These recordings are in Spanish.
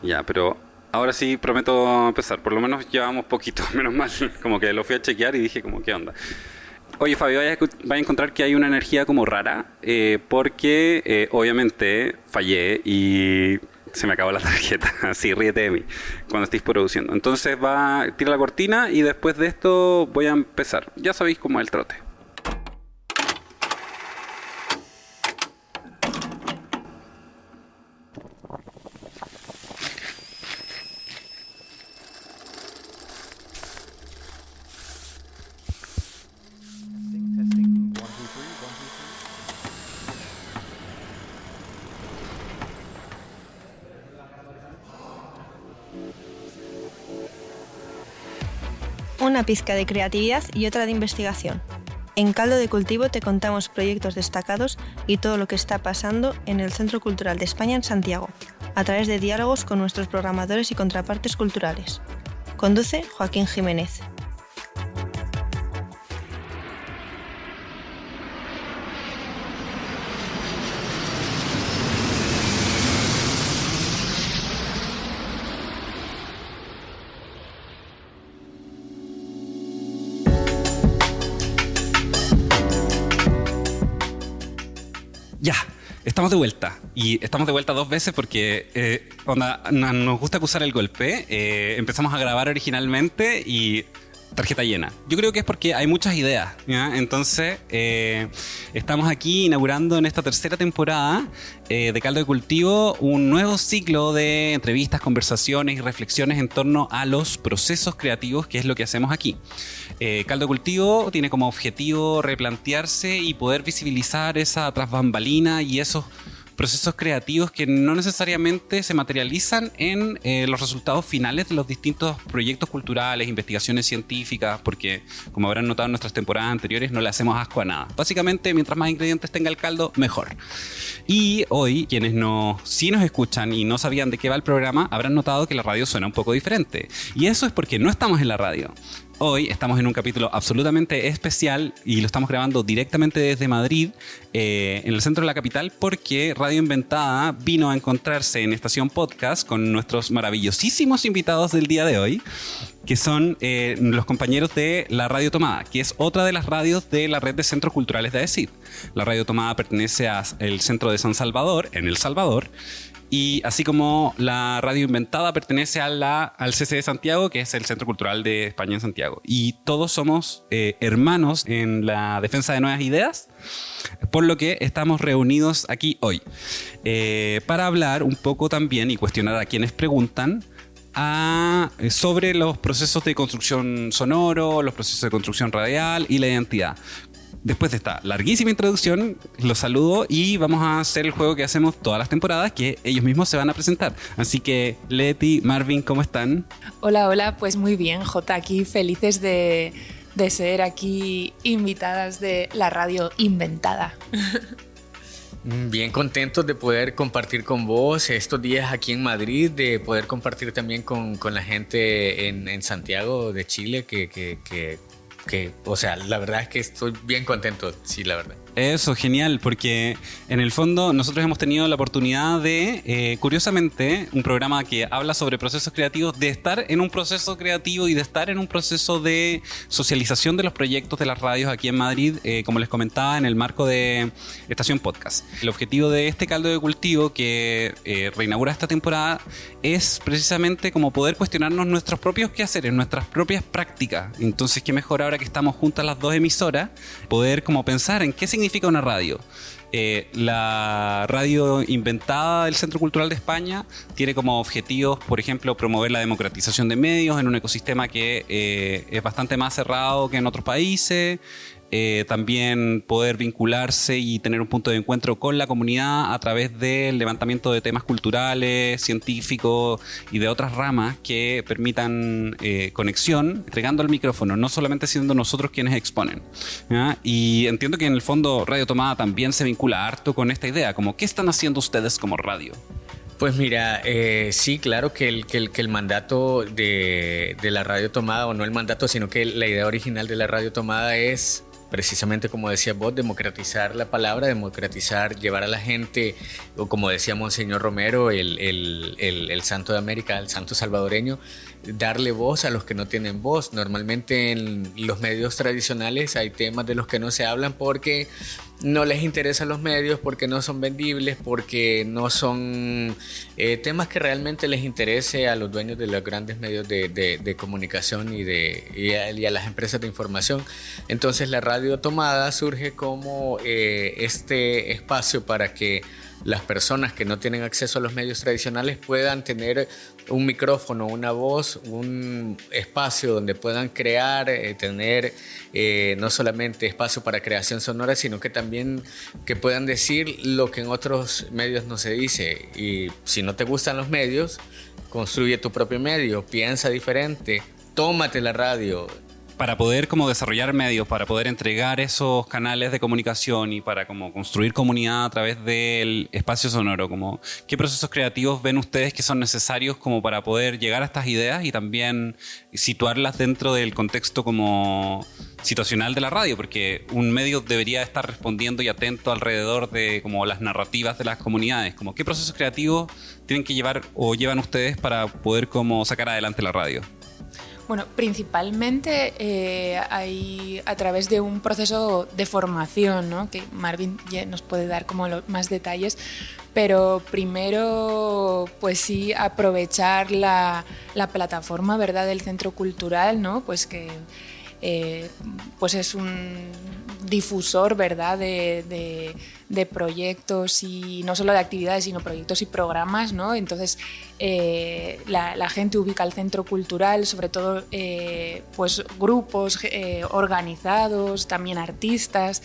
Ya, pero ahora sí prometo empezar. Por lo menos llevamos poquito, menos mal. Como que lo fui a chequear y dije como, ¿qué onda? Oye, Fabio, vaya a encontrar que hay una energía como rara, porque obviamente fallé y se me acabó la tarjeta. Así, ríete de mí cuando estéis produciendo. Entonces tira la cortina y después de esto voy a empezar. Ya sabéis cómo es el trote. Testing, testing. 1, 2, 3, 1, 2, 3. Una pizca de creatividad y otra de investigación. En Caldo de Cultivo te contamos proyectos destacados y todo lo que está pasando en el Centro Cultural de España en Santiago, a través de diálogos con nuestros programadores y contrapartes culturales. Conduce Joaquín Jiménez. Ya, estamos de vuelta. Y estamos de vuelta dos veces porque nos gusta acusar el golpe. Empezamos a grabar originalmente y tarjeta llena. Yo creo que es porque hay muchas ideas, ¿ya? Entonces, estamos aquí inaugurando en esta tercera temporada de Caldo de Cultivo un nuevo ciclo de entrevistas, conversaciones y reflexiones en torno a los procesos creativos, que es lo que hacemos aquí. Caldo de Cultivo tiene como objetivo replantearse y poder visibilizar esa tras bambalina y esos procesos creativos que no necesariamente se materializan en los resultados finales de los distintos proyectos culturales, investigaciones científicas, porque como habrán notado en nuestras temporadas anteriores, no le hacemos asco a nada. Básicamente, mientras más ingredientes tenga el caldo, mejor. Y hoy, quienes sí nos escuchan y no sabían de qué va el programa, habrán notado que la radio suena un poco diferente. Y eso es porque no estamos en la radio. Hoy estamos en un capítulo absolutamente especial y lo estamos grabando directamente desde Madrid, en el centro de la capital, porque Radio Inventada vino a encontrarse en Estación Podcast con nuestros maravillosísimos invitados del día de hoy, que son los compañeros de la Radio Tomada, que es otra de las radios de la red de centros culturales de AECID. La Radio Tomada pertenece al centro de San Salvador, en El Salvador, y así como la Radio Inventada pertenece al CC de Santiago, que es el Centro Cultural de España en Santiago. Y todos somos hermanos en la defensa de nuevas ideas, por lo que estamos reunidos aquí hoy para hablar un poco también y cuestionar a quienes preguntan sobre los procesos de construcción sonoro, los procesos de construcción radial y la identidad. Después de esta larguísima introducción, los saludo y vamos a hacer el juego que hacemos todas las temporadas, que ellos mismos se van a presentar. Así que, Leti, Marvin, ¿cómo están? Hola, hola, pues muy bien, Jota, aquí felices de ser aquí invitadas de la Radio Inventada. Bien contentos de poder compartir con vos estos días aquí en Madrid, de poder compartir también con la gente en Santiago de Chile, o sea, la verdad es que estoy bien contento, sí, la verdad. Eso, genial, porque en el fondo nosotros hemos tenido la oportunidad de, curiosamente, un programa que habla sobre procesos creativos, de estar en un proceso creativo y de estar en un proceso de socialización de los proyectos de las radios aquí en Madrid, como les comentaba, en el marco de Estación Podcast. El objetivo de este caldo de cultivo que reinaugura esta temporada es precisamente como poder cuestionarnos nuestros propios quehaceres, nuestras propias prácticas. Entonces, qué mejor ahora que estamos juntas las dos emisoras, poder como pensar en qué significa una radio. La Radio Inventada del Centro Cultural de España tiene como objetivos, por ejemplo, promover la democratización de medios en un ecosistema que es bastante más cerrado que en otros países. También poder vincularse y tener un punto de encuentro con la comunidad a través del levantamiento de temas culturales, científicos y de otras ramas que permitan conexión, entregando el micrófono, no solamente siendo nosotros quienes exponen, ¿ya? Y entiendo que en el fondo Radio Tomada también se vincula harto con esta idea, como ¿qué están haciendo ustedes como radio? Pues mira, sí, claro que el mandato de la Radio Tomada, o no el mandato, sino que la idea original de la Radio Tomada es precisamente como decías vos, democratizar la palabra, democratizar, llevar a la gente, o como decía Monseñor Romero, el santo de América, el santo salvadoreño, darle voz a los que no tienen voz. Normalmente en los medios tradicionales hay temas de los que no se hablan porque no les interesan los medios, porque no son vendibles, porque no son temas que realmente les interese a los dueños de los grandes medios de comunicación y a las empresas de información. Entonces la radio tomada surge como este espacio para que las personas que no tienen acceso a los medios tradicionales puedan tener un micrófono, una voz, un espacio donde puedan crear, tener no solamente espacio para creación sonora, sino que también que puedan decir lo que en otros medios no se dice. Y si no te gustan los medios, construye tu propio medio, piensa diferente, tómate la radio. Para poder como desarrollar medios, para poder entregar esos canales de comunicación y para como construir comunidad a través del espacio sonoro, como ¿qué procesos creativos ven ustedes que son necesarios como para poder llegar a estas ideas y también situarlas dentro del contexto como situacional de la radio? Porque un medio debería estar respondiendo y atento alrededor de como las narrativas de las comunidades. Como ¿qué procesos creativos tienen que llevar o llevan ustedes para poder como sacar adelante la radio? Bueno, principalmente hay a través de un proceso de formación, ¿no? Que Marvin ya nos puede dar como más detalles, pero primero, pues sí, aprovechar la plataforma, ¿verdad?, del Centro Cultural, ¿no? Pues que pues es un difusor, ¿verdad?, de proyectos y no solo de actividades, sino proyectos y programas, ¿no? Entonces la gente ubica el Centro Cultural, sobre todo pues grupos organizados, también artistas,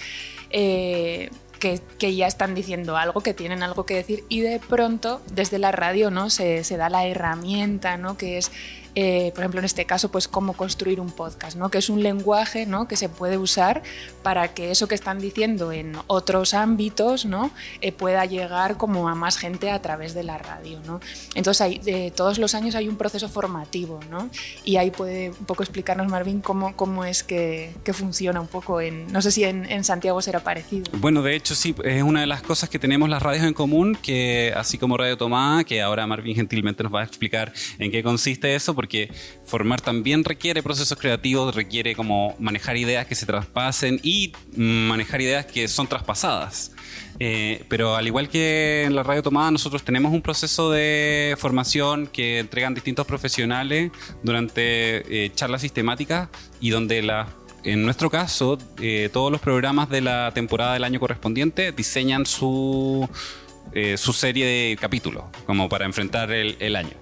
que ya están diciendo algo, que tienen algo que decir, y de pronto desde la radio, ¿no?, se da la herramienta, ¿no?, que es por ejemplo, en este caso, pues cómo construir un podcast, ¿no?, que es un lenguaje, ¿no?, que se puede usar para que eso que están diciendo en otros ámbitos, ¿no?, pueda llegar como a más gente a través de la radio, ¿no? Entonces, todos los años hay un proceso formativo, ¿no? Y ahí puede un poco explicarnos, Marvin, cómo es que funciona un poco no sé si en Santiago será parecido. Bueno, de hecho sí, es una de las cosas que tenemos las radios en común, que así como Radio Tomada, que ahora Marvin gentilmente nos va a explicar en qué consiste eso, porque formar también requiere procesos creativos, requiere como manejar ideas que se traspasen y manejar ideas que son traspasadas. Pero al igual que en la Radio Tomada, nosotros tenemos un proceso de formación que entregan distintos profesionales durante charlas sistemáticas y donde en nuestro caso, todos los programas de la temporada del año correspondiente diseñan su serie de capítulos como para enfrentar el año.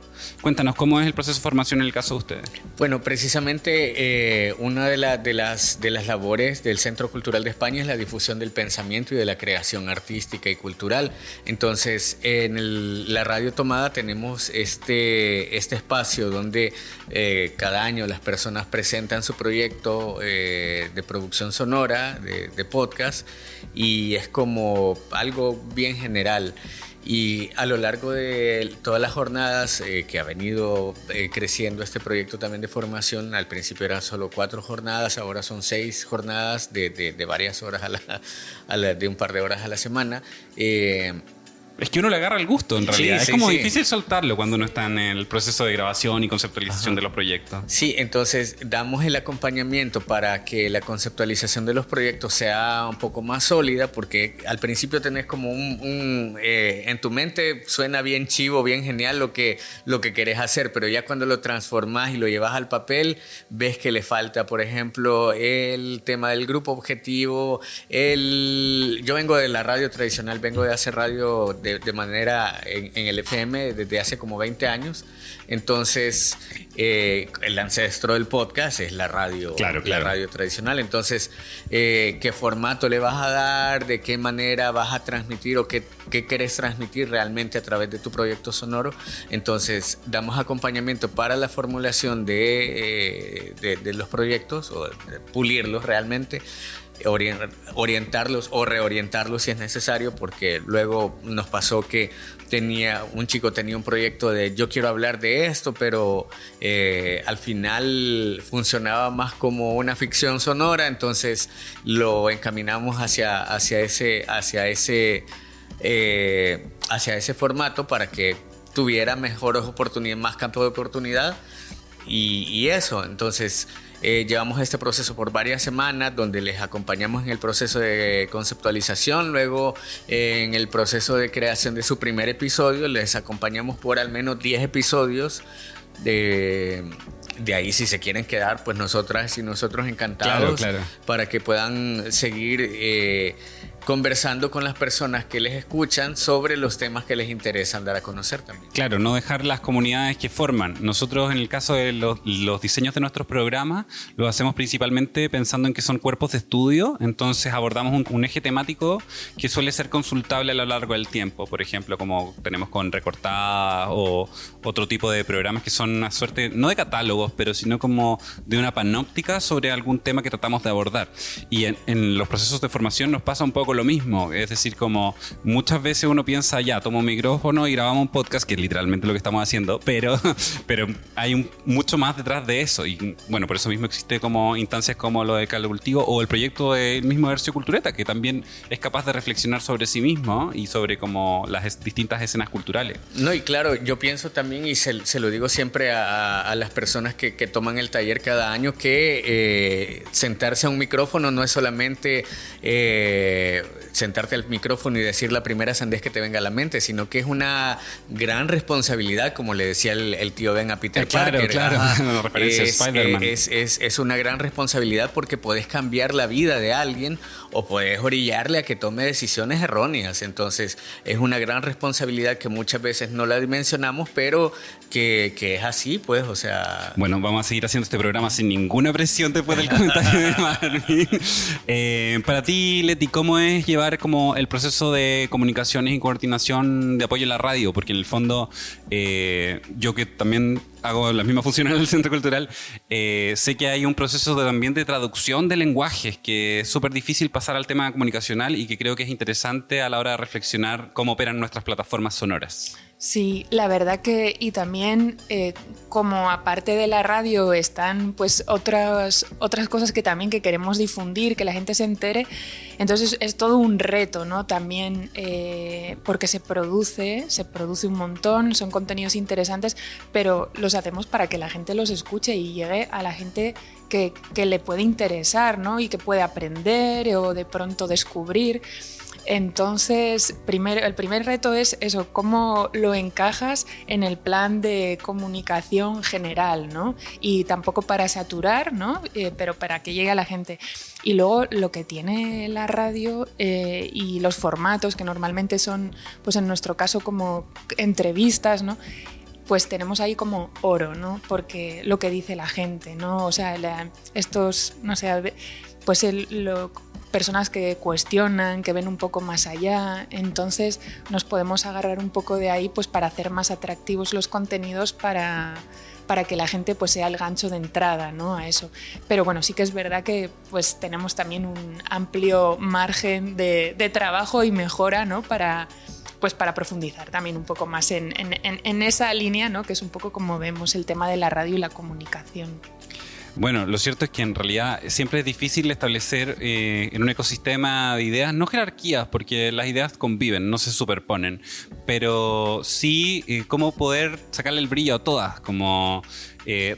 Cuéntanos, ¿cómo es el proceso de formación en el caso de ustedes? Bueno, precisamente una de las labores del Centro Cultural de España es la difusión del pensamiento y de la creación artística y cultural. Entonces, en la Radio Tomada tenemos este espacio donde cada año las personas presentan su proyecto de producción sonora, de podcast, y es como algo bien general. Y a lo largo de todas las jornadas que ha venido creciendo este proyecto también de formación, al principio eran solo 4 jornadas, ahora son 6 jornadas de varias horas de un par de horas a la semana. Es que uno le agarra el gusto, en realidad. Sí, es como sí. difícil soltarlo cuando uno está en el proceso de grabación y conceptualización de los proyectos. Sí, entonces damos el acompañamiento para que la conceptualización de los proyectos sea un poco más sólida, porque al principio tenés como en tu mente suena bien chivo, bien genial lo que querés hacer, pero ya cuando lo transformás y lo llevas al papel, ves que le falta, por ejemplo, el tema del grupo objetivo. Yo vengo de la radio tradicional, vengo de hacer radio de manera en el FM desde hace como 20 años. Entonces, el ancestro del podcast es la radio, claro. La radio tradicional. Entonces, ¿qué formato le vas a dar? ¿De qué manera vas a transmitir o qué querés transmitir realmente a través de tu proyecto sonoro? Entonces, damos acompañamiento para la formulación de los proyectos o de pulirlos realmente. orientarlos o reorientarlos si es necesario, porque luego nos pasó que un chico tenía un proyecto de yo quiero hablar de esto, pero al final funcionaba más como una ficción sonora, entonces lo encaminamos hacia ese formato para que tuviera mejores oportunidades, más campo de oportunidad y eso. Entonces llevamos este proceso por varias semanas donde les acompañamos en el proceso de conceptualización, luego en el proceso de creación de su primer episodio les acompañamos por al menos 10 episodios. De ahí, si se quieren quedar, pues nosotras y nosotros encantados, claro. Para que puedan seguir conversando con las personas que les escuchan sobre los temas que les interesan dar a conocer también. Claro, no dejar las comunidades que forman. Nosotros, en el caso de los diseños de nuestros programas, lo hacemos principalmente pensando en que son cuerpos de estudio, entonces abordamos un eje temático que suele ser consultable a lo largo del tiempo, por ejemplo, como tenemos con Recortadas o otro tipo de programas que son una suerte, no de catálogos, pero sino como de una panóptica sobre algún tema que tratamos de abordar. Y en los procesos de formación nos pasa un poco lo mismo, es decir, como muchas veces uno piensa, ya, tomo un micrófono y grabamos un podcast, que es literalmente lo que estamos haciendo, pero hay mucho más detrás de eso, y bueno, por eso mismo existe como instancias como lo de Caldo Cultivo o el proyecto del mismo Hercio Cultureta, que también es capaz de reflexionar sobre sí mismo y sobre como las distintas escenas culturales. No, y claro, yo pienso también, y se lo digo siempre a las personas que toman el taller cada año, que sentarse a un micrófono no es solamente sentarte al micrófono y decir la primera sandez que te venga a la mente, sino que es una gran responsabilidad, como le decía el tío Ben a Peter Parker. Claro, referencia a Spider-Man. Es una gran responsabilidad porque podés cambiar la vida de alguien o podés orillarle a que tome decisiones erróneas. Entonces es una gran responsabilidad que muchas veces no la dimensionamos, pero que es así, pues, o sea... Bueno, vamos a seguir haciendo este programa sin ninguna presión después del comentario de Marvin. Para ti, Leti, ¿cómo es llevar como el proceso de comunicaciones y coordinación de apoyo en la radio? Porque en el fondo, yo que también hago las mismas funciones en el Centro Cultural, sé que hay un proceso también de traducción de lenguajes que es súper difícil pasar al tema comunicacional y que creo que es interesante a la hora de reflexionar cómo operan nuestras plataformas sonoras. Sí, la verdad que, y también como aparte de la radio están pues otras cosas que también que queremos difundir, que la gente se entere, entonces es todo un reto, ¿no? También porque se produce un montón, son contenidos interesantes, pero los hacemos para que la gente los escuche y llegue a la gente que le puede interesar, ¿no? Y que puede aprender o de pronto descubrir. Entonces, el primer reto es eso, cómo lo encajas en el plan de comunicación general, ¿no? Y tampoco para saturar, ¿no? Pero para que llegue a la gente. Y luego lo que tiene la radio y los formatos, que normalmente son, pues en nuestro caso, como entrevistas, ¿no? Pues tenemos ahí como oro, ¿no? Porque lo que dice la gente, ¿no? O sea, estos, no sé, pues personas que cuestionan, que ven un poco más allá, entonces nos podemos agarrar un poco de ahí pues para hacer más atractivos los contenidos para que la gente pues sea el gancho de entrada, ¿no? A eso. Pero bueno, sí que es verdad que pues tenemos también un amplio margen de trabajo y mejora, ¿no? Para profundizar también un poco más en esa línea, ¿no? Que es un poco como vemos el tema de la radio y la comunicación. Bueno, lo cierto es que en realidad siempre es difícil establecer en un ecosistema de ideas, no jerarquías, porque las ideas conviven, no se superponen, pero sí cómo poder sacarle el brillo a todas, como...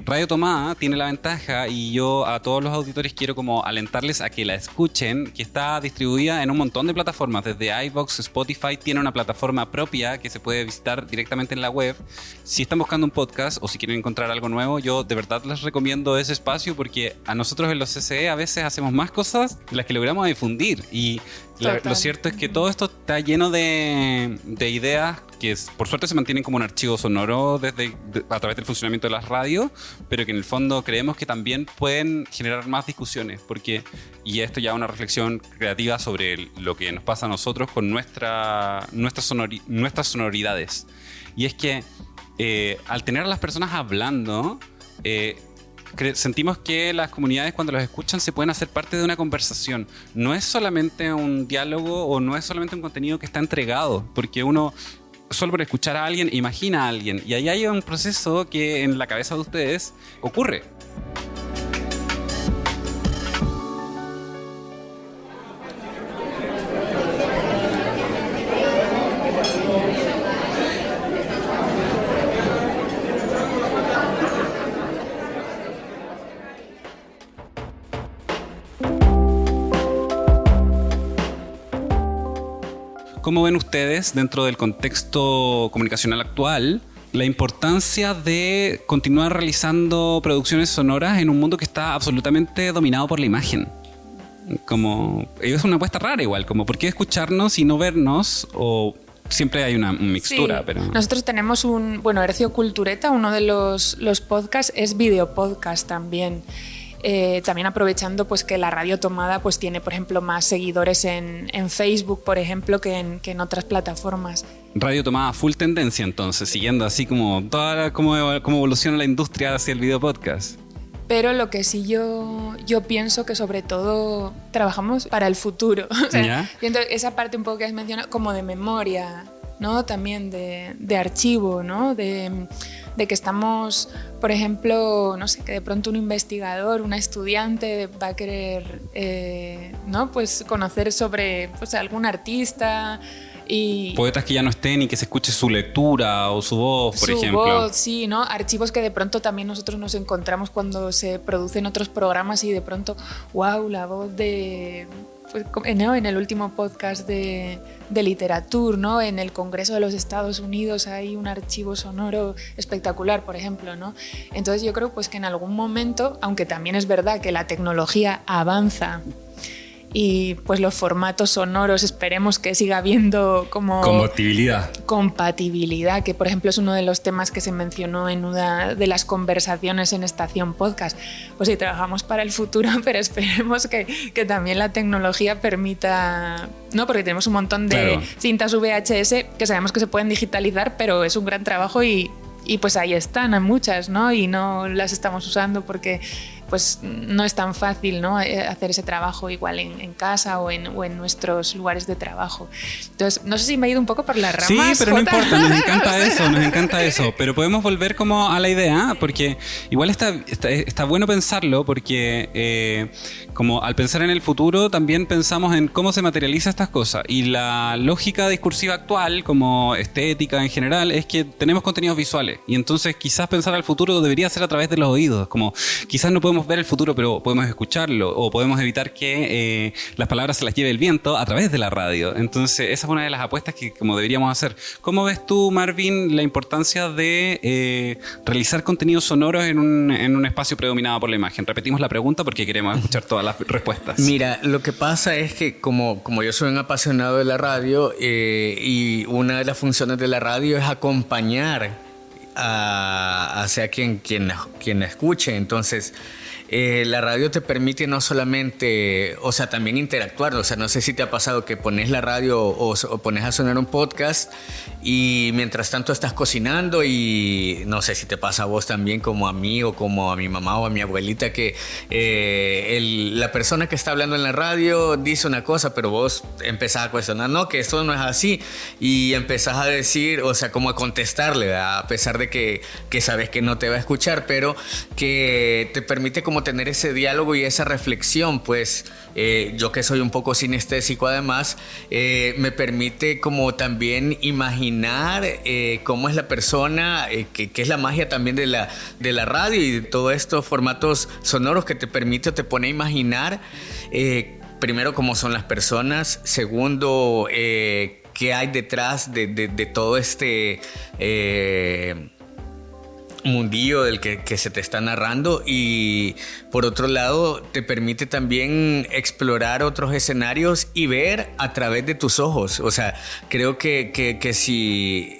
Radio Tomada tiene la ventaja, y yo a todos los auditores quiero como alentarles a que la escuchen, que está distribuida en un montón de plataformas, desde iVoox, Spotify, tiene una plataforma propia que se puede visitar directamente en la web. Si están buscando un podcast o si quieren encontrar algo nuevo, yo de verdad les recomiendo ese espacio, porque a nosotros en los CCE a veces hacemos más cosas de las que logramos difundir, y lo cierto es que todo esto está lleno de ideas que por suerte se mantienen como un archivo sonoro a través del funcionamiento de las radios, pero que en el fondo creemos que también pueden generar más discusiones, y esto ya es una reflexión creativa sobre lo que nos pasa a nosotros con nuestras sonoridades. Y es que al tener a las personas hablando, sentimos que las comunidades cuando los escuchan se pueden hacer parte de una conversación. No es solamente un diálogo o no es solamente un contenido que está entregado, porque uno solo por escuchar a alguien imagina a alguien, y ahí hay un proceso que en la cabeza de ustedes ocurre. ¿Cómo ven ustedes, dentro del contexto comunicacional actual, la importancia de continuar realizando producciones sonoras en un mundo que está absolutamente dominado por la imagen? Como, es una apuesta rara igual, como ¿por qué escucharnos y no vernos? O siempre hay una mixtura, Sí. pero... Nosotros tenemos Hercio Cultureta, uno de los podcasts es videopodcast también. También aprovechando pues que la Radio Tomada pues tiene, por ejemplo, más seguidores en Facebook, por ejemplo, que en otras plataformas. Radio Tomada full tendencia, entonces, siguiendo así como cómo evoluciona la industria hacia el video podcast. Pero lo que sí yo pienso que sobre todo trabajamos para el futuro. O sea, ¿Ya? siento esa parte un poco que has mencionado como de memoria, ¿no? También de archivo, ¿no? De que estamos, por ejemplo, no sé, que de pronto un investigador, una estudiante va a querer, ¿no? Pues conocer sobre pues, algún artista y... Poetas que ya no estén y que se escuche su lectura o su voz, por ejemplo. Voz, sí, ¿no? Archivos que de pronto también nosotros nos encontramos cuando se producen otros programas y de pronto, wow, la voz de... Pues, ¿no? En el último podcast de literatura, ¿no? En el Congreso de los Estados Unidos hay un archivo sonoro espectacular, por ejemplo, ¿no? Entonces yo creo pues, que en algún momento, aunque también es verdad que la tecnología avanza y pues los formatos sonoros esperemos que siga habiendo como compatibilidad, que por ejemplo es uno de los temas que se mencionó en una de las conversaciones en Estación Podcast. Pues sí, trabajamos para el futuro, pero esperemos que también la tecnología permita, ¿no? Porque tenemos un montón de Claro. cintas VHS que sabemos que se pueden digitalizar, pero es un gran trabajo y pues ahí están, hay muchas, ¿no? Y no las estamos usando porque pues no es tan fácil, ¿no? Hacer ese trabajo igual en casa o en nuestros lugares de trabajo. Entonces, no sé si me he ido un poco por las ramas. Sí, pero no Jota. importa, nos encanta eso. Pero podemos volver como a la idea, porque igual está bueno pensarlo, porque como al pensar en el futuro también pensamos en cómo se materializa estas cosas. Y la lógica discursiva actual, como estética en general, es que tenemos contenidos visuales. Y entonces quizás pensar al futuro debería ser a través de los oídos. Como quizás no podemos ver el futuro, pero podemos escucharlo. O podemos evitar que las palabras se las lleve el viento a través de la radio. Entonces esa es una de las apuestas que como deberíamos hacer. ¿Cómo ves tú, Marvin, la importancia de realizar contenidos sonoros en un espacio predominado por la imagen? Repetimos la pregunta porque queremos escuchar todas las respuestas. Mira, lo que pasa es que como yo soy un apasionado de la radio y una de las funciones de la radio es acompañar hacia quien escuche. Entonces la radio te permite no solamente, o sea, también interactuar. O sea, no sé si te ha pasado que pones la radio o pones a sonar un podcast y mientras tanto estás cocinando, y no sé si te pasa a vos también, como a mí o como a mi mamá o a mi abuelita, que la persona que está hablando en la radio dice una cosa, pero vos empezás a cuestionar, no, que esto no es así, y empezás a decir, o sea, como a contestarle, ¿verdad? A pesar de que sabes que no te va a escuchar, pero que te permite como tener ese diálogo y esa reflexión. Pues yo que soy un poco sinestésico además, me permite como también imaginar cómo es la persona, que es la magia también de la radio y de todos estos formatos sonoros que te permite o te pone a imaginar, primero cómo son las personas, segundo qué hay detrás de todo este mundillo del que se te está narrando, y por otro lado te permite también explorar otros escenarios y ver a través de tus ojos. O sea, creo que si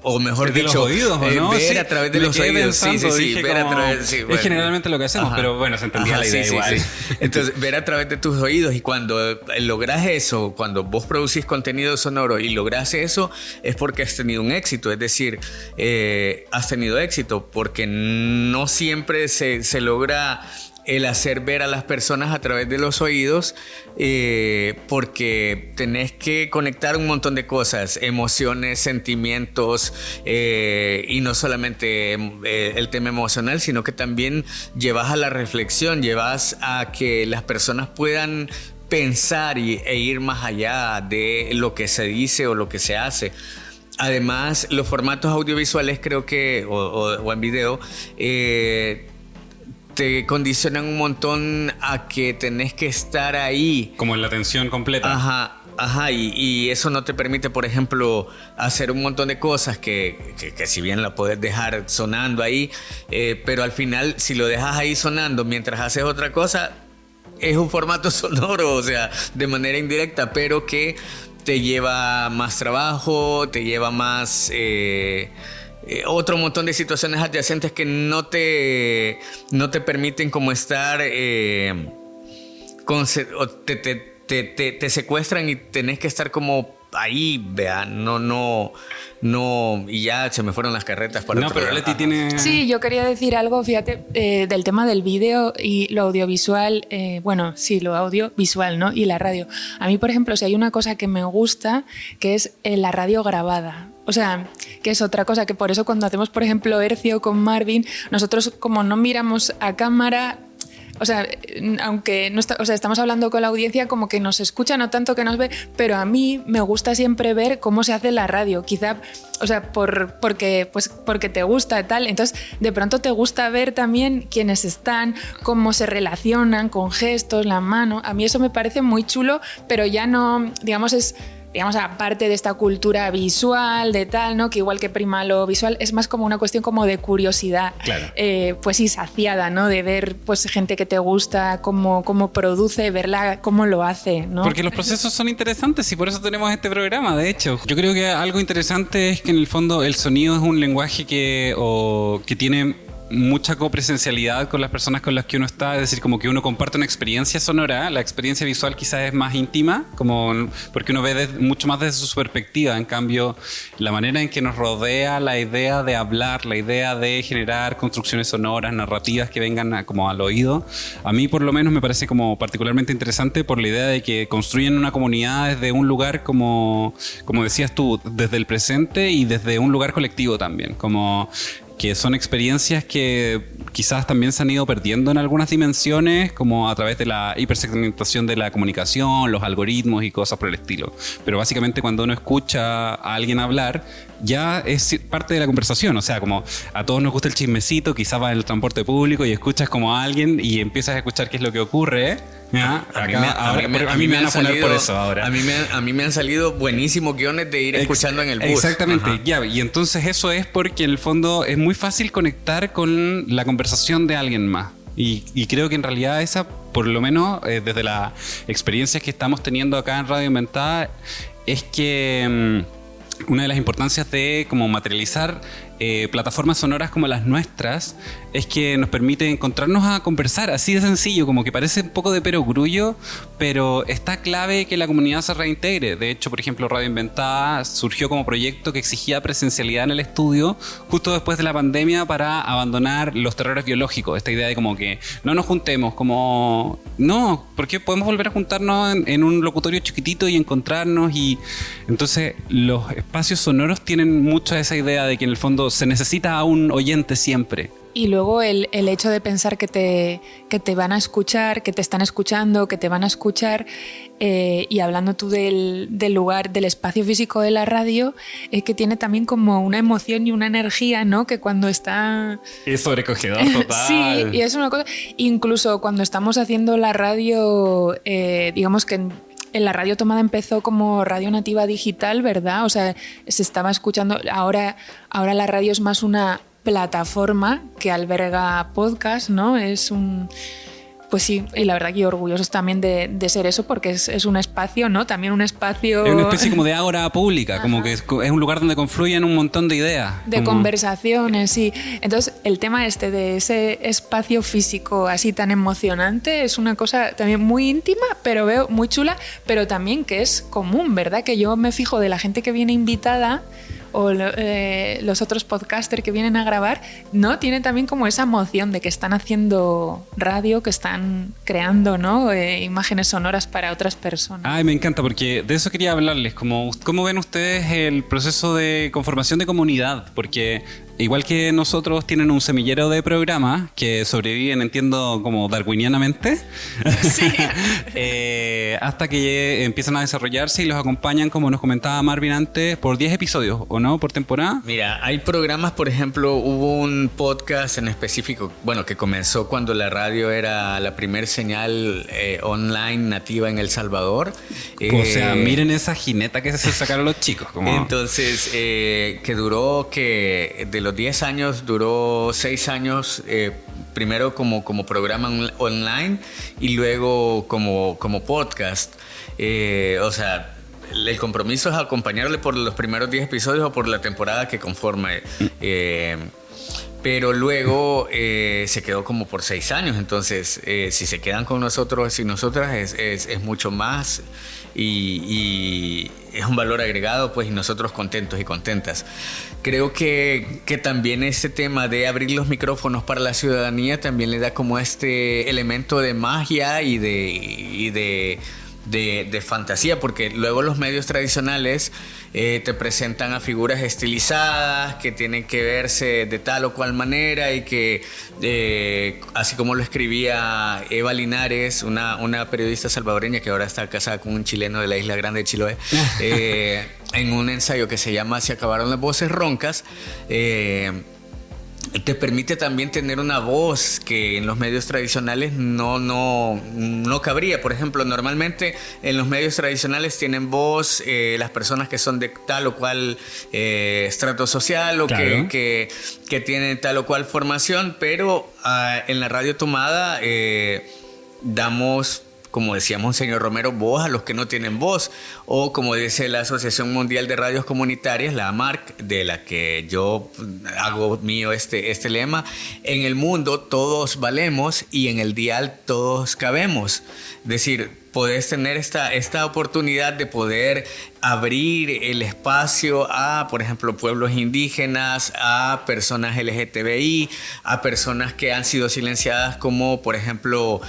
o mejor de dicho, los oídos, ¿o no? ver Sí, a través de me los quedé oídos. pensando, Sí, dije ver a como- través, sí, bueno. Es generalmente lo que hacemos, Ajá. pero bueno, se entendía la idea igual. Entonces, ver a través de tus oídos, y cuando logras eso, cuando vos producís contenido sonoro y logras eso, es porque has tenido un éxito, es decir, has tenido éxito. propósito, porque no siempre se logra el hacer ver a las personas a través de los oídos, porque tenés que conectar un montón de cosas, emociones, sentimientos, y no solamente el tema emocional, sino que también llevas a la reflexión, llevas a que las personas puedan pensar e ir más allá de lo que se dice o lo que se hace. Además, los formatos audiovisuales creo que, o en video, te condicionan un montón a que tenés que estar ahí. Como en la atención completa. Ajá, y eso no te permite, por ejemplo, hacer un montón de cosas que si bien la puedes dejar sonando ahí, pero al final, si lo dejas ahí sonando mientras haces otra cosa, es un formato sonoro, o sea, de manera indirecta, pero que te lleva más trabajo, te lleva más... otro montón de situaciones adyacentes que no te permiten como estar te secuestran y tenés que estar como ahí, vea, no, y ya se me fueron las carretas para No, pero Leti tiene... Sí, yo quería decir algo, fíjate, del tema del vídeo y lo audiovisual, bueno, sí, lo audiovisual, ¿no? Y la radio. A mí, por ejemplo, si hay una cosa que me gusta, que es la radio grabada. O sea, que es otra cosa, que por eso cuando hacemos, por ejemplo, Hercio con Marvin, nosotros como no miramos a cámara... O sea, aunque no está, o sea, estamos hablando con la audiencia como que nos escucha, no tanto que nos ve, pero a mí me gusta siempre ver cómo se hace la radio. Quizá, o sea, porque te gusta y tal. Entonces, de pronto te gusta ver también quiénes están, cómo se relacionan con gestos, la mano. A mí eso me parece muy chulo, pero ya no, digamos, aparte de esta cultura visual, de tal, ¿no? Que igual que prima lo visual, es más como una cuestión como de curiosidad. Claro. Pues sí, saciada, ¿no? De ver pues gente que te gusta, cómo produce, verla, cómo lo hace, ¿no? Porque los procesos son interesantes y por eso tenemos este programa, de hecho. Yo creo que algo interesante es que en el fondo el sonido es un lenguaje que tiene mucha copresencialidad con las personas con las que uno está, es decir, como que uno comparte una experiencia sonora. La experiencia visual quizás es más íntima, como porque uno ve mucho más desde su perspectiva. En cambio, la manera en que nos rodea la idea de hablar, la idea de generar construcciones sonoras, narrativas que vengan como al oído, a mí por lo menos me parece como particularmente interesante por la idea de que construyen una comunidad desde un lugar como decías tú, desde el presente y desde un lugar colectivo también, como que son experiencias que quizás también se han ido perdiendo en algunas dimensiones, como a través de la hipersegmentación de la comunicación, los algoritmos y cosas por el estilo. Pero básicamente cuando uno escucha a alguien hablar, ya es parte de la conversación. O sea, como a todos nos gusta el chismecito, quizás vas en el transporte público y escuchas como a alguien y empiezas a escuchar qué es lo que ocurre. ¿Ya? A mí me van a poner por eso ahora. A mí me han salido buenísimos guiones de ir escuchando en el bus. Exactamente, ya, y entonces eso es porque en el fondo es muy fácil conectar con la conversación de alguien más. Y creo que en realidad esa, por lo menos desde las experiencias que estamos teniendo acá en Radio Inventada, es que una de las importancias de como materializar plataformas sonoras como las nuestras es que nos permite encontrarnos a conversar, así de sencillo, como que parece un poco de perogrullo, pero está clave que la comunidad se reintegre. De hecho, por ejemplo, Radio Inventada surgió como proyecto que exigía presencialidad en el estudio justo después de la pandemia para abandonar los terrores biológicos, esta idea de como que no nos juntemos, como no, porque podemos volver a juntarnos en un locutorio chiquitito y encontrarnos. Y entonces los espacios sonoros tienen mucho esa idea de que en el fondo se necesita a un oyente siempre. Y luego el hecho de pensar que te van a escuchar, que te están escuchando, que te van a escuchar, y hablando tú del lugar, del espacio físico de la radio, es que tiene también como una emoción y una energía, ¿no? Que cuando está... Es sobrecogedor total. Sí, y es una cosa... Incluso cuando estamos haciendo la radio, digamos que en la radio tomada empezó como radio nativa digital, ¿verdad? O sea, se estaba escuchando... Ahora la radio es más una plataforma que alberga podcast, ¿no? Es un... Pues sí, y la verdad que orgullosos también de ser eso, porque es un espacio, ¿no? También un espacio... Es una especie como de ágora pública. Ajá. Como que es un lugar donde confluyen un montón de ideas. De como... conversaciones, sí. Entonces, el tema de ese espacio físico así tan emocionante es una cosa también muy íntima, pero veo muy chula, pero también que es común, ¿verdad? Que yo me fijo de la gente que viene invitada, los otros podcasters que vienen a grabar, ¿no? Tienen también como esa emoción de que están haciendo radio, que están creando, ¿no? Imágenes sonoras para otras personas. Ay, me encanta, porque de eso quería hablarles. ¿Cómo ven ustedes el proceso de conformación de comunidad? Porque igual que nosotros tienen un semillero de programas que sobreviven, entiendo, como darwinianamente, Sí. hasta que empiezan a desarrollarse y los acompañan, como nos comentaba Marvin antes, por 10 episodios, ¿o no? Por temporada. Mira, hay programas, por ejemplo, hubo un podcast en específico, bueno, que comenzó cuando la radio era la primer señal online nativa en El Salvador. O sea, miren esa jineta que se sacaron los chicos. Como... Entonces, que duró, que de los 10 años, duró 6 años, primero como programa online y luego como podcast. O sea, el compromiso es acompañarle por los primeros 10 episodios o por la temporada que conforma. Pero luego se quedó como por 6 años. Entonces, si se quedan con nosotros y nosotras es mucho más y es un valor agregado, pues, y nosotros contentos y contentas. Creo que también este tema de abrir los micrófonos para la ciudadanía también le da como este elemento de magia y de fantasía, porque luego los medios tradicionales te presentan a figuras estilizadas que tienen que verse de tal o cual manera y que, así como lo escribía Eva Linares, una periodista salvadoreña que ahora está casada con un chileno de la Isla Grande de Chiloé, en un ensayo que se llama Se acabaron las voces roncas, te permite también tener una voz que en los medios tradicionales no cabría. Por ejemplo, normalmente en los medios tradicionales tienen voz las personas que son de tal o cual estrato social o claro, que tienen tal o cual formación, pero en la radio tomada damos, como decía Monseñor Romero, voz a los que no tienen voz, o como dice la Asociación Mundial de Radios Comunitarias, la AMARC, de la que yo hago mío este lema: en el mundo todos valemos y en el dial todos cabemos. Es decir, podés tener esta oportunidad de poder abrir el espacio a, por ejemplo, pueblos indígenas, a personas LGTBI, a personas que han sido silenciadas, como por ejemplo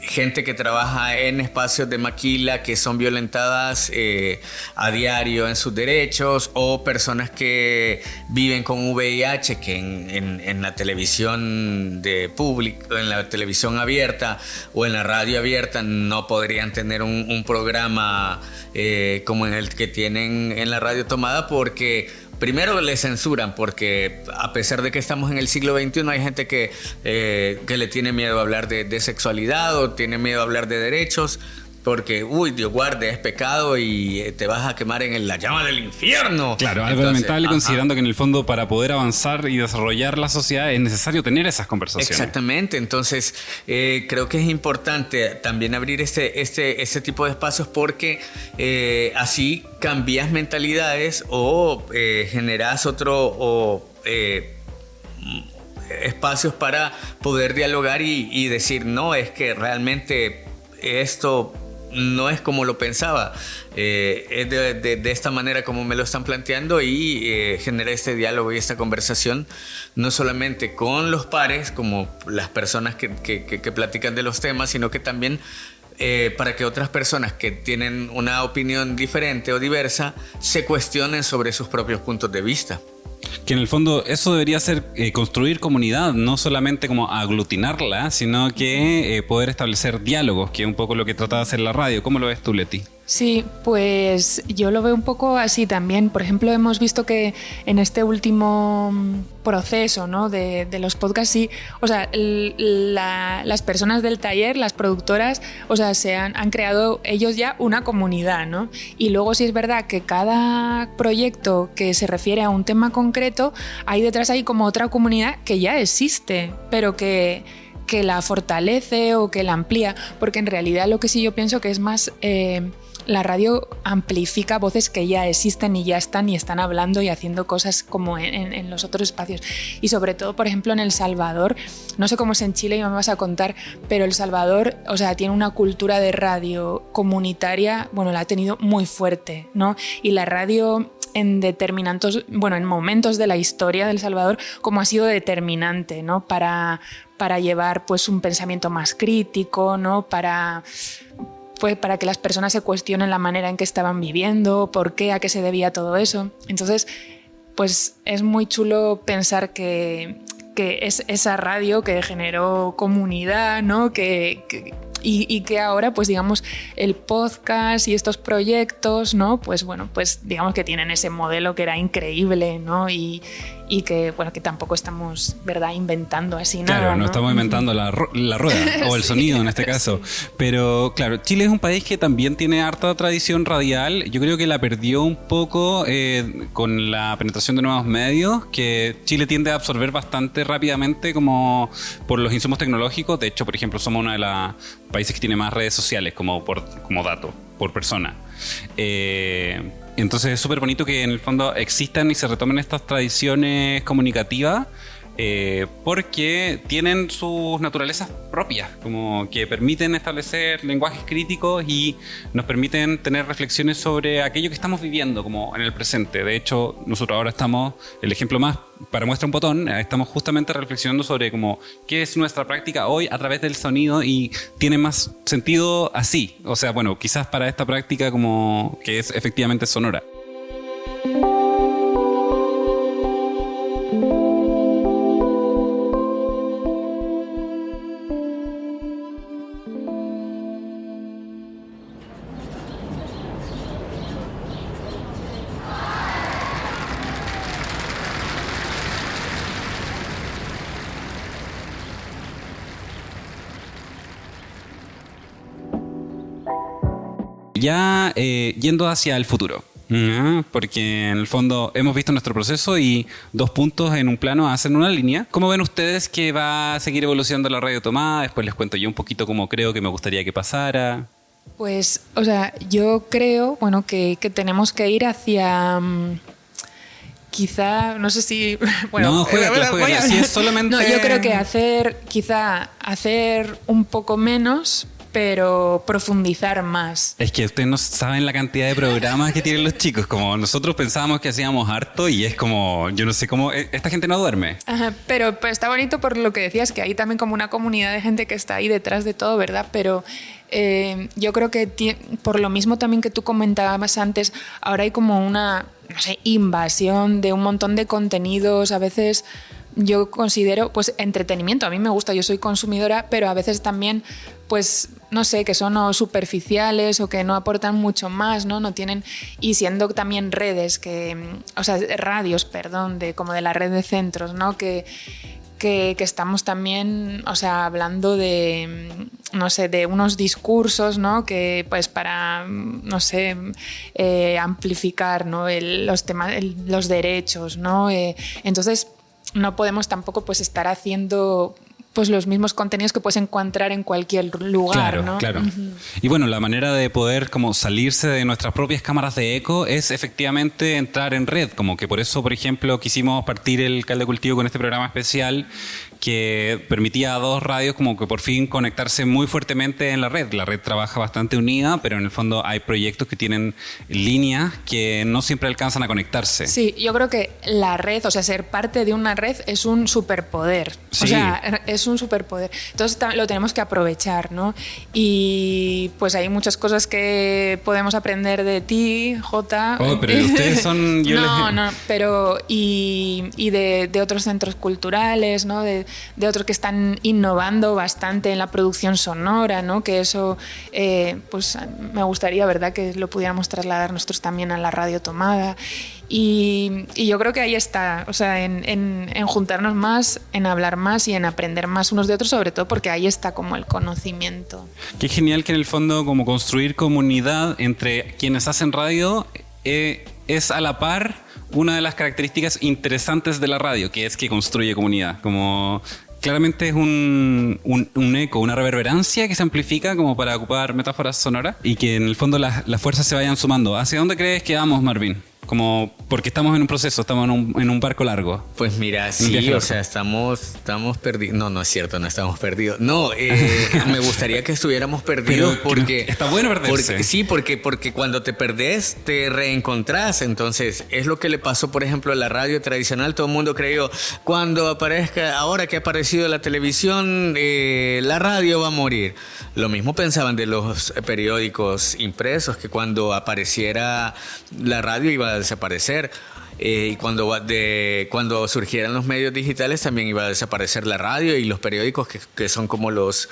gente que trabaja en espacios de maquila que son violentadas a diario en sus derechos, o personas que viven con VIH que en la televisión de público, en la televisión abierta o en la radio abierta no podrían tener un programa como en el que tienen en la radio tomada, porque primero le censuran, porque a pesar de que estamos en el siglo XXI hay gente que le tiene miedo a hablar de sexualidad o tiene miedo a hablar de derechos, porque, Dios guarde, es pecado y te vas a quemar en la llama del infierno. Claro, algo lamentable, considerando que en el fondo para poder avanzar y desarrollar la sociedad es necesario tener esas conversaciones. Exactamente, entonces creo que es importante también abrir este tipo de espacios, porque así cambias mentalidades o generas espacios para poder dialogar y decir, no, es que realmente esto no es como lo pensaba, es de esta manera como me lo están planteando, y genera este diálogo y esta conversación no solamente con los pares, como las personas que platican de los temas, sino que también para que otras personas que tienen una opinión diferente o diversa se cuestionen sobre sus propios puntos de vista. Que en el fondo eso debería ser construir comunidad, no solamente como aglutinarla, sino que poder establecer diálogos, que es un poco lo que trata de hacer la radio. ¿Cómo lo ves tú, Leti? Sí, pues yo lo veo un poco así también. Por ejemplo, hemos visto que en este último proceso, ¿no?, de los podcasts, sí, o sea, las personas del taller, las productoras, o sea, han creado ellos ya una comunidad, ¿no? Y luego sí es verdad que cada proyecto que se refiere a un tema concreto, hay detrás como otra comunidad que ya existe, pero que la fortalece o que la amplía, porque en realidad lo que sí yo pienso que es más... la radio amplifica voces que ya existen y ya están y están hablando y haciendo cosas como en los otros espacios. Y sobre todo, por ejemplo, en El Salvador, no sé cómo es en Chile y me vas a contar, pero El Salvador, o sea, tiene una cultura de radio comunitaria, bueno, la ha tenido muy fuerte, ¿no? Y la radio en en momentos de la historia de El Salvador, cómo ha sido determinante, ¿no? Para llevar pues un pensamiento más crítico, ¿no? Para que las personas se cuestionen la manera en que estaban viviendo, por qué, a qué se debía todo eso. Entonces, pues es muy chulo pensar que es esa radio que generó comunidad, ¿no? Y que ahora, pues digamos, el podcast y estos proyectos, ¿no? Pues bueno, pues digamos que tienen ese modelo que era increíble, ¿no? Y que, bueno, que tampoco estamos, ¿verdad?, inventando así nada. Claro, no estamos inventando la rueda o el sonido en este caso. Pero claro, Chile es un país que también tiene harta tradición radial. Yo creo que la perdió un poco con la penetración de nuevos medios, que Chile tiende a absorber bastante rápidamente como por los insumos tecnológicos. De hecho, por ejemplo, somos uno de los países que tiene más redes sociales como dato, por persona. Entonces es súper bonito que en el fondo existan y se retomen estas tradiciones comunicativas porque tienen sus naturalezas propias, como que permiten establecer lenguajes críticos y nos permiten tener reflexiones sobre aquello que estamos viviendo como en el presente. De hecho, nosotros ahora estamos, el ejemplo más para muestra un botón, estamos justamente reflexionando sobre como qué es nuestra práctica hoy a través del sonido y tiene más sentido así. O sea, bueno, quizás para esta práctica como que es efectivamente sonora. Ya yendo hacia el futuro, porque en el fondo hemos visto nuestro proceso y 2 puntos en un plano hacen una línea. ¿Cómo ven ustedes que va a seguir evolucionando la radio tomada? Después les cuento yo un poquito cómo creo que me gustaría que pasara. Pues, o sea, yo creo, bueno, que tenemos que ir hacia... quizá, no sé si... Bueno, no, juega. Si es solamente... No, yo creo que hacer un poco menos, pero profundizar más. Es que ustedes no saben la cantidad de programas que tienen los chicos. Como nosotros pensábamos que hacíamos harto y es como, yo no sé cómo, esta gente no duerme. Ajá, pero está bonito por lo que decías, que hay también como una comunidad de gente que está ahí detrás de todo, ¿verdad? Pero yo creo que por lo mismo también que tú comentabas antes, ahora hay como una, no sé, invasión de un montón de contenidos, a veces... Yo considero, pues, entretenimiento. A mí me gusta, yo soy consumidora, pero a veces también, pues, no sé, que son o superficiales o que no aportan mucho más, ¿no? No tienen... Y siendo también redes, o sea, radios, perdón, como de la red de centros, ¿no? Que estamos también, o sea, hablando de, no sé, de unos discursos, ¿no? Que, pues, para, no sé, amplificar, ¿no? Los temas, los derechos, ¿no? Entonces... no podemos tampoco pues estar haciendo pues los mismos contenidos que puedes encontrar en cualquier lugar, claro, ¿no? Claro. Y bueno, la manera de poder como salirse de nuestras propias cámaras de eco es efectivamente entrar en red, como que por eso, por ejemplo, quisimos partir el Caldo de Cultivo con este programa especial que permitía a 2 radios como que por fin conectarse muy fuertemente en la red. La red trabaja bastante unida, pero en el fondo hay proyectos que tienen líneas que no siempre alcanzan a conectarse. Sí, yo creo que la red, o sea, ser parte de una red es un superpoder. Sí. O sea, es un superpoder. Entonces lo tenemos que aprovechar, ¿no? Y pues hay muchas cosas que podemos aprender de ti, Jota. Oh, pero ustedes son... No, pero y de otros centros culturales, ¿no? De otros que están innovando bastante en la producción sonora, ¿no? Que eso, pues me gustaría, ¿verdad?, que lo pudiéramos trasladar nosotros también a la radio tomada. Y yo creo que ahí está, o sea, en juntarnos más, en hablar más y en aprender más unos de otros, sobre todo porque ahí está como el conocimiento. Qué genial que en el fondo como construir comunidad entre quienes hacen radio es a la par una de las características interesantes de la radio, que es que construye comunidad. Como claramente es un eco, una reverberancia que se amplifica como para ocupar metáforas sonoras y que en el fondo las fuerzas se vayan sumando. ¿Hacia dónde crees que vamos, Marvin? Como porque estamos en un proceso, estamos en un barco largo. Pues mira, Un sí, viaje o largo. sea, estamos perdidos. No, no es cierto, no estamos perdidos. No, me gustaría que estuviéramos perdidos Pero que porque... está bueno perderse. Porque cuando te perdés, te reencontrás. Entonces, es lo que le pasó, por ejemplo, a la radio tradicional. Todo el mundo creyó, cuando aparezca, ahora que ha aparecido la televisión, la radio va a morir. Lo mismo pensaban de los periódicos impresos, que cuando apareciera la radio iba a desaparecer. Y cuando surgieran los medios digitales también iba a desaparecer la radio y los periódicos que son como los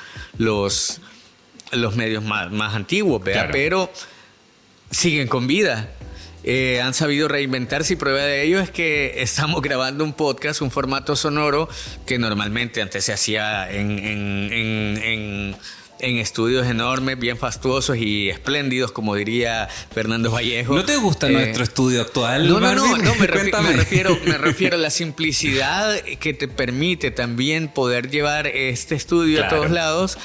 medios más antiguos, ¿verdad? Claro. Pero siguen con vida. Han sabido reinventarse y prueba de ello es que estamos grabando un podcast, un formato sonoro que normalmente antes se hacía en estudios enormes, bien fastuosos y espléndidos, como diría Fernando Vallejo. ¿No te gusta nuestro estudio actual? No, Marvin? me Cuéntame. refiero a la simplicidad que te permite también poder llevar este estudio Claro. a todos lados.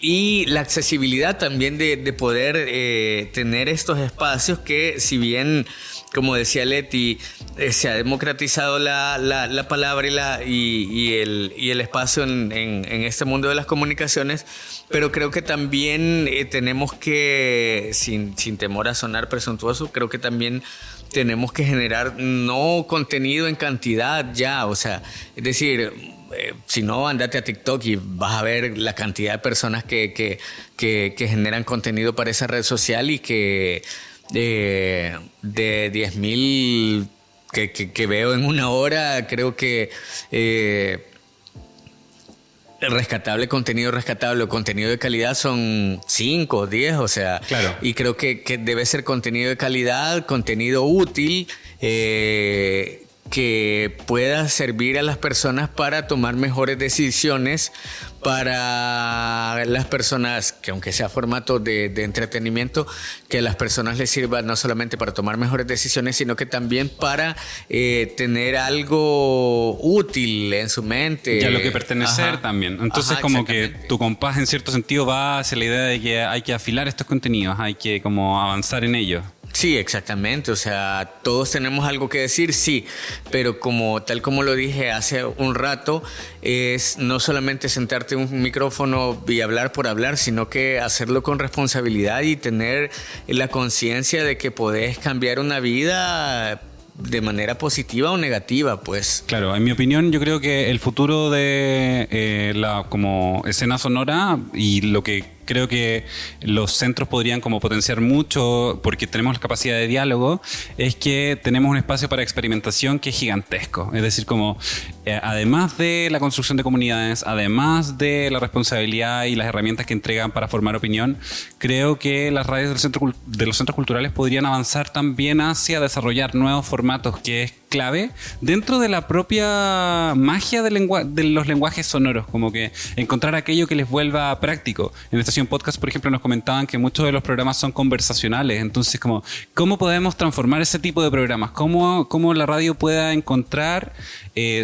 Y la accesibilidad también de poder tener estos espacios que, si bien, como decía Leti, se ha democratizado la palabra y el espacio en este mundo de las comunicaciones, pero creo que también tenemos que, sin temor a sonar presuntuoso, creo que también tenemos que generar no contenido en cantidad ya, o sea, es decir... si no, andate a TikTok y vas a ver la cantidad de personas que generan contenido para esa red social y que de 10.000 que veo en una hora, creo que contenido de calidad son 5 o 10, o sea, Claro. y creo que debe ser contenido de calidad, contenido útil, que pueda servir a las personas para tomar mejores decisiones, para las personas, que aunque sea formato de entretenimiento, que a las personas les sirva no solamente para tomar mejores decisiones, sino que también para tener algo útil en su mente. Y a lo que pertenecer Ajá. también. Entonces, Ajá, como que exactamente. tu compás en cierto sentido va hacia la idea de que hay que afilar estos contenidos, hay que como avanzar en ellos. Sí, exactamente. O sea, todos tenemos algo que decir, sí, pero tal como lo dije hace un rato, es no solamente sentarte en un micrófono y hablar por hablar, sino que hacerlo con responsabilidad y tener la conciencia de que podés cambiar una vida de manera positiva o negativa, pues. Claro, en mi opinión, yo creo que el futuro de la como escena sonora y lo que creo que los centros podrían como potenciar mucho porque tenemos la capacidad de diálogo es que tenemos un espacio para experimentación que es gigantesco. Es decir, como además de la construcción de comunidades, además de la responsabilidad y las herramientas que entregan para formar opinión, creo que las radios de los centros culturales podrían avanzar también hacia desarrollar nuevos formatos, que es clave dentro de la propia magia de los lenguajes sonoros, como que encontrar aquello que les vuelva práctico. En Estación Podcast, por ejemplo, nos comentaban que muchos de los programas son conversacionales, entonces ¿cómo podemos transformar ese tipo de programas? ¿Cómo la radio pueda encontrar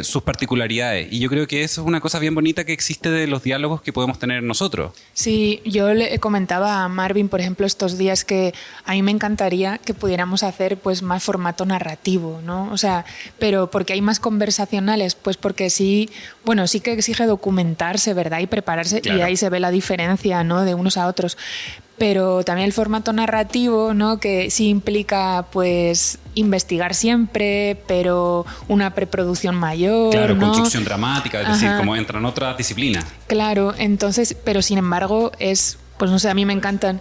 sus particularidades? Y yo creo que eso es una cosa bien bonita que existe de los diálogos que podemos tener nosotros. Sí, yo le comentaba a Marvin, por ejemplo, estos días que a mí me encantaría que pudiéramos hacer pues más formato narrativo, ¿no? O sea, pero porque hay más conversacionales, pues porque sí, bueno, sí que exige documentarse, ¿verdad? Y prepararse, Claro. y ahí se ve la diferencia, ¿no? De unos a otros. Pero también el formato narrativo, ¿no? Que sí implica pues investigar siempre, pero una preproducción mayor, Claro, ¿no? construcción dramática, es decir, Ajá. como entran otras disciplinas. Claro, entonces, pero sin embargo es, pues no sé, a mí me encantan.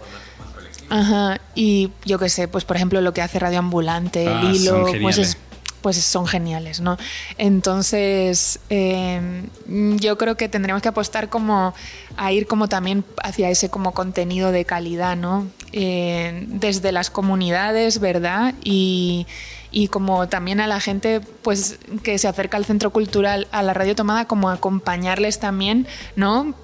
Ajá, y yo qué sé, pues por ejemplo lo que hace Radio Ambulante, Ah, el hilo, son geniales. pues son geniales, ¿no? Entonces, yo creo que tendríamos que apostar como a ir como también hacia ese como contenido de calidad, ¿no? Desde las comunidades, ¿verdad? Y como también a la gente pues que se acerca al centro cultural, a la Radio Tomada, como acompañarles también, ¿no?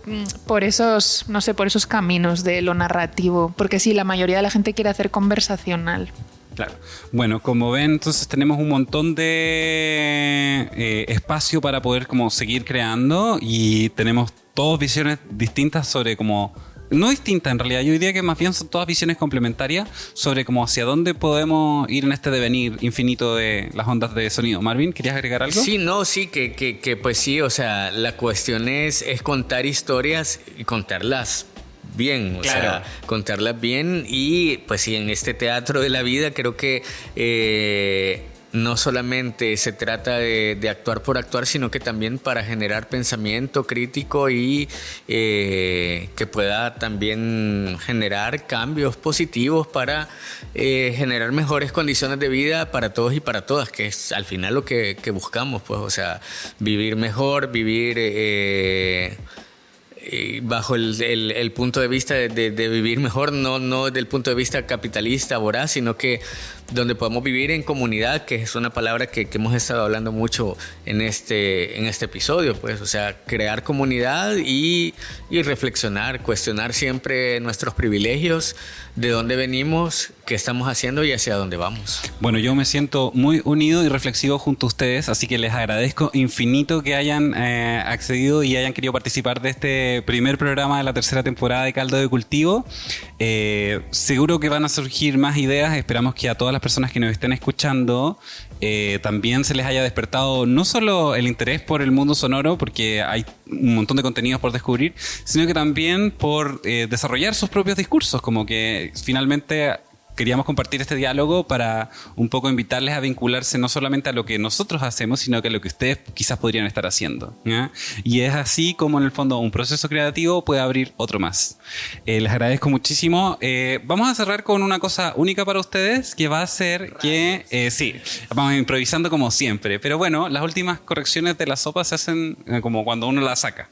Por esos, no sé, por esos caminos de lo narrativo, porque sí, la mayoría de la gente quiere hacer conversacional. Claro. Bueno, como ven, entonces tenemos un montón de espacio para poder como seguir creando y tenemos todas visiones distintas sobre como no distintas en realidad, yo diría que más bien son todas visiones complementarias sobre cómo hacia dónde podemos ir en este devenir infinito de las ondas de sonido. Marvin, ¿querías agregar algo? Sí, no, sí, que pues sí, o sea, la cuestión es contar historias y contarlas bien, o Claro. sea, contarlas bien y pues sí, en este teatro de la vida creo que no solamente se trata de actuar por actuar, sino que también para generar pensamiento crítico y que pueda también generar cambios positivos para generar mejores condiciones de vida para todos y para todas, que es al final lo que buscamos, pues, o sea, vivir mejor, vivir bajo el punto de vista de vivir mejor, no desde el punto de vista capitalista, voraz, sino que donde podamos vivir en comunidad, que es una palabra que hemos estado hablando mucho en este episodio, pues, o sea, crear comunidad y reflexionar, cuestionar siempre nuestros privilegios, de dónde venimos, qué estamos haciendo y hacia dónde vamos. Bueno, yo me siento muy unido y reflexivo junto a ustedes, así que les agradezco infinito que hayan accedido y hayan querido participar de este primer programa de la tercera temporada de Caldo de Cultivo. Seguro que van a surgir más ideas, esperamos que a todas las personas que nos estén escuchando también se les haya despertado no solo el interés por el mundo sonoro, porque hay un montón de contenidos por descubrir, sino que también por desarrollar sus propios discursos, como que finalmente queríamos compartir este diálogo para un poco invitarles a vincularse no solamente a lo que nosotros hacemos, sino que a lo que ustedes quizás podrían estar haciendo, ¿ya? Y es así como en el fondo un proceso creativo puede abrir otro más. Les agradezco muchísimo. Vamos a cerrar con una cosa única para ustedes, que va a ser que, sí, vamos improvisando como siempre, pero bueno, las últimas correcciones de la sopa se hacen como cuando uno la saca.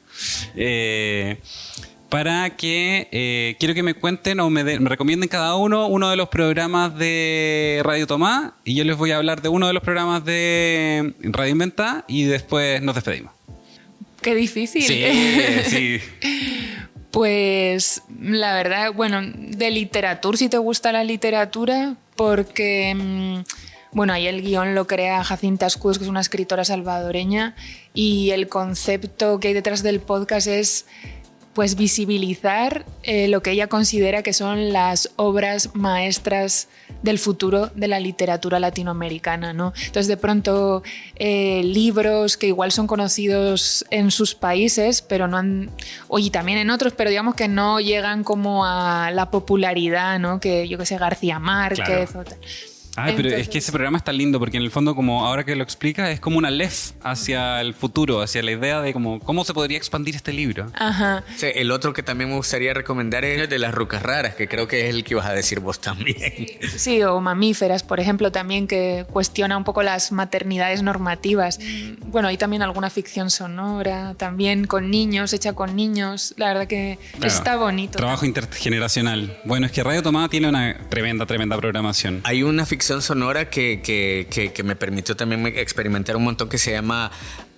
Para que quiero que me cuenten o me recomienden cada uno de los programas de Radio Tomá, y yo les voy a hablar de uno de los programas de Radio Inventa y después nos despedimos. Qué difícil. Sí, sí. Pues la verdad, bueno, de literatura, si te gusta la literatura, porque bueno, ahí el guión lo crea Jacinta Escudos, que es una escritora salvadoreña, y el concepto que hay detrás del podcast es pues visibilizar lo que ella considera que son las obras maestras del futuro de la literatura latinoamericana, ¿no? Entonces, de pronto, libros que igual son conocidos en sus países, pero no han, y también en otros, pero digamos que no llegan como a la popularidad, ¿no? Que yo que sé, García Márquez, Claro. o tal. Ay, pero Entonces, es que ese programa está lindo porque en el fondo, como ahora que lo explica, es como una lef hacia el futuro, hacia la idea de cómo se podría expandir este libro. ajá. O sea, el otro que también me gustaría recomendar es el de las rucas raras, que creo que es el que vas a decir vos también. Sí, o Mamíferas, por ejemplo, también, que cuestiona un poco las maternidades normativas. Bueno, hay también alguna ficción sonora, también con niños, hecha con niños. La verdad que Claro. está bonito. Trabajo intergeneracional. Bueno, es que Radio Tomada tiene una tremenda programación. Hay una ficción sonora que me permitió también experimentar un montón, que se llama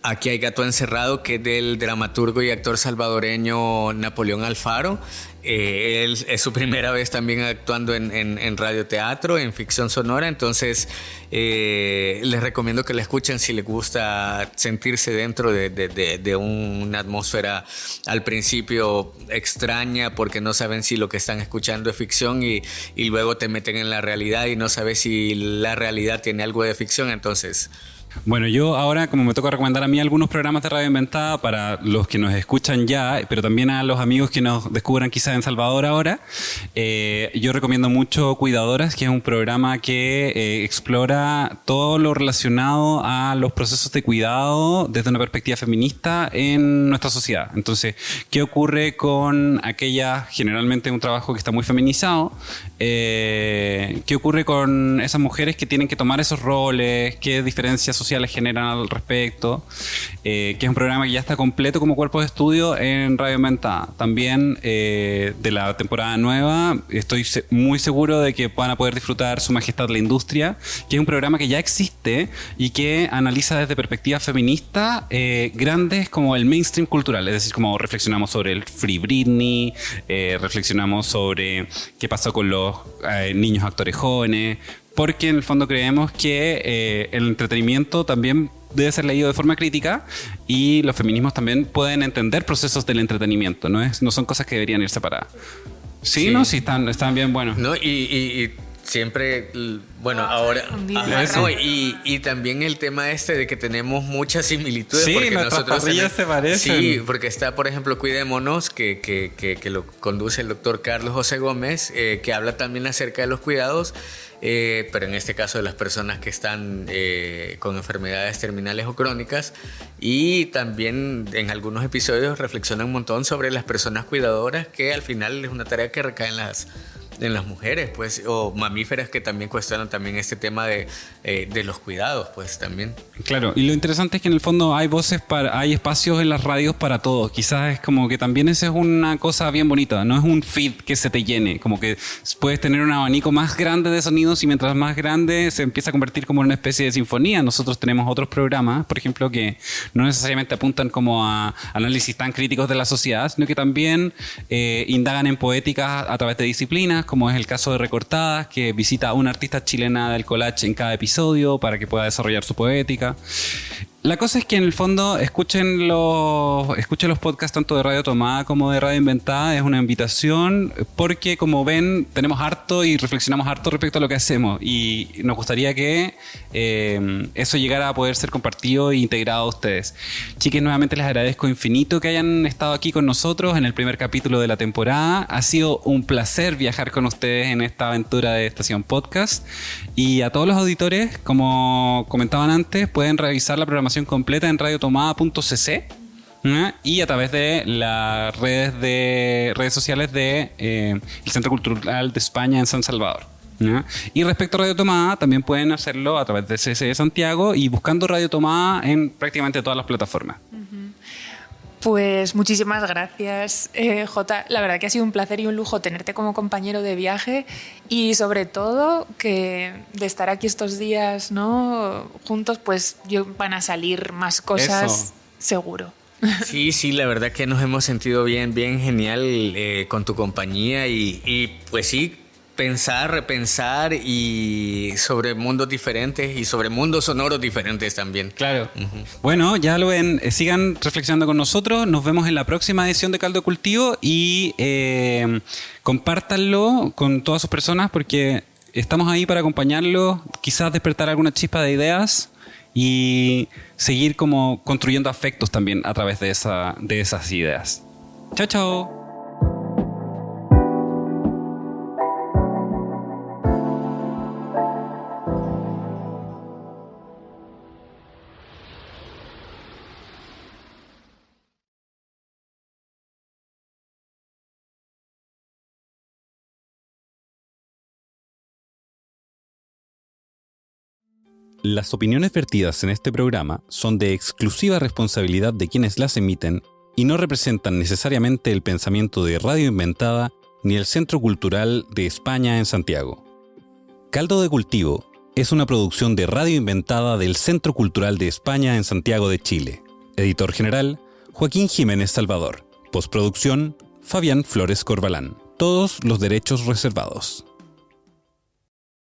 Aquí hay gato encerrado, que es del dramaturgo y actor salvadoreño Napoleón Alfaro. Él es su primera vez también actuando en radioteatro, en ficción sonora, entonces les recomiendo que la escuchen si les gusta sentirse dentro de una atmósfera al principio extraña, porque no saben si lo que están escuchando es ficción y luego te meten en la realidad y no sabes si la realidad tiene algo de ficción, entonces... Bueno, yo ahora, como me toca recomendar a mí algunos programas de Radio Inventada para los que nos escuchan ya, pero también a los amigos que nos descubran quizás en Salvador ahora, yo recomiendo mucho Cuidadoras, que es un programa que explora todo lo relacionado a los procesos de cuidado desde una perspectiva feminista en nuestra sociedad. Entonces, ¿qué ocurre con aquellas, generalmente un trabajo que está muy feminizado? ¿Qué ocurre con esas mujeres que tienen que tomar esos roles? ¿Qué diferencias sociales generan al respecto? Que es un programa que ya está completo como cuerpo de estudio en Radio Inventada. También de la temporada nueva estoy muy seguro de que van a poder disfrutar Su Majestad la Industria, que es un programa que ya existe y que analiza desde perspectiva feminista grandes como el mainstream cultural, es decir, como reflexionamos sobre el Free Britney, reflexionamos sobre qué pasó con los niños actores jóvenes, porque en el fondo creemos que el entretenimiento también debe ser leído de forma crítica y los feminismos también pueden entender procesos del entretenimiento, no son cosas que deberían ir separadas. Sí, Sí. ¿no? Sí, están bien buenos. ¿No? Y siempre, bueno, ahora... confundido. Ajá, Eso. no, y también el tema de que tenemos muchas similitudes. Sí, porque nuestras nosotros parrillas se parecen. Sí, porque está, por ejemplo, Cuidémonos, que lo conduce el doctor Carlos José Gómez, que habla también acerca de los cuidados, pero en este caso de las personas que están con enfermedades terminales o crónicas. Y también en algunos episodios reflexiona un montón sobre las personas cuidadoras, que al final es una tarea que recae en las mujeres, pues, o mamíferas, que también cuestionan también este tema de los cuidados, pues, también. Claro, y lo interesante es que en el fondo hay hay espacios en las radios para todos. Quizás es como que también esa es una cosa bien bonita, no es un feed que se te llene, como que puedes tener un abanico más grande de sonidos y mientras más grande se empieza a convertir como en una especie de sinfonía. Nosotros tenemos otros programas, por ejemplo, que no necesariamente apuntan como a análisis tan críticos de la sociedad, sino que también indagan en poética a través de disciplinas, como es el caso de Recortadas, que visita a una artista chilena del collage en cada episodio para que pueda desarrollar su poética. La cosa es que en el fondo escuchen los podcasts tanto de Radio Tomada como de Radio Inventada. Es una invitación porque, como ven, tenemos harto y reflexionamos harto respecto a lo que hacemos y nos gustaría que eso llegara a poder ser compartido e integrado a ustedes. Chiques, nuevamente les agradezco infinito que hayan estado aquí con nosotros en el primer capítulo de la temporada. Ha sido un placer viajar con ustedes en esta aventura de Estación Podcast, y a todos los auditores, como comentaban antes, pueden revisar la programación completa en radiotomada.cc y a través de las redes sociales de el Centro Cultural de España en San Salvador. Y respecto a Radio Tomada, también pueden hacerlo a través de CC de Santiago y buscando Radio Tomada en prácticamente todas las plataformas. Pues muchísimas gracias, Jota. La verdad que ha sido un placer y un lujo tenerte como compañero de viaje, y sobre todo que de estar aquí estos días, ¿no?, juntos, pues van a salir más cosas. Eso. Seguro. Sí, la verdad que nos hemos sentido bien genial con tu compañía y pues sí, repensar y sobre mundos diferentes y sobre mundos sonoros diferentes también. Claro. Bueno, ya lo ven, sigan reflexionando con nosotros. Nos vemos en la próxima edición de Caldo de Cultivo y compártanlo con todas sus personas porque estamos ahí para acompañarlos, quizás despertar alguna chispa de ideas y seguir como construyendo afectos también a través de esas ideas. Chao, chao. Las opiniones vertidas en este programa son de exclusiva responsabilidad de quienes las emiten y no representan necesariamente el pensamiento de Radio Inventada ni el Centro Cultural de España en Santiago. Caldo de Cultivo es una producción de Radio Inventada del Centro Cultural de España en Santiago de Chile. Editor general, Joaquín Jiménez Salvador. Postproducción, Fabián Flores Corbalán. Todos los derechos reservados.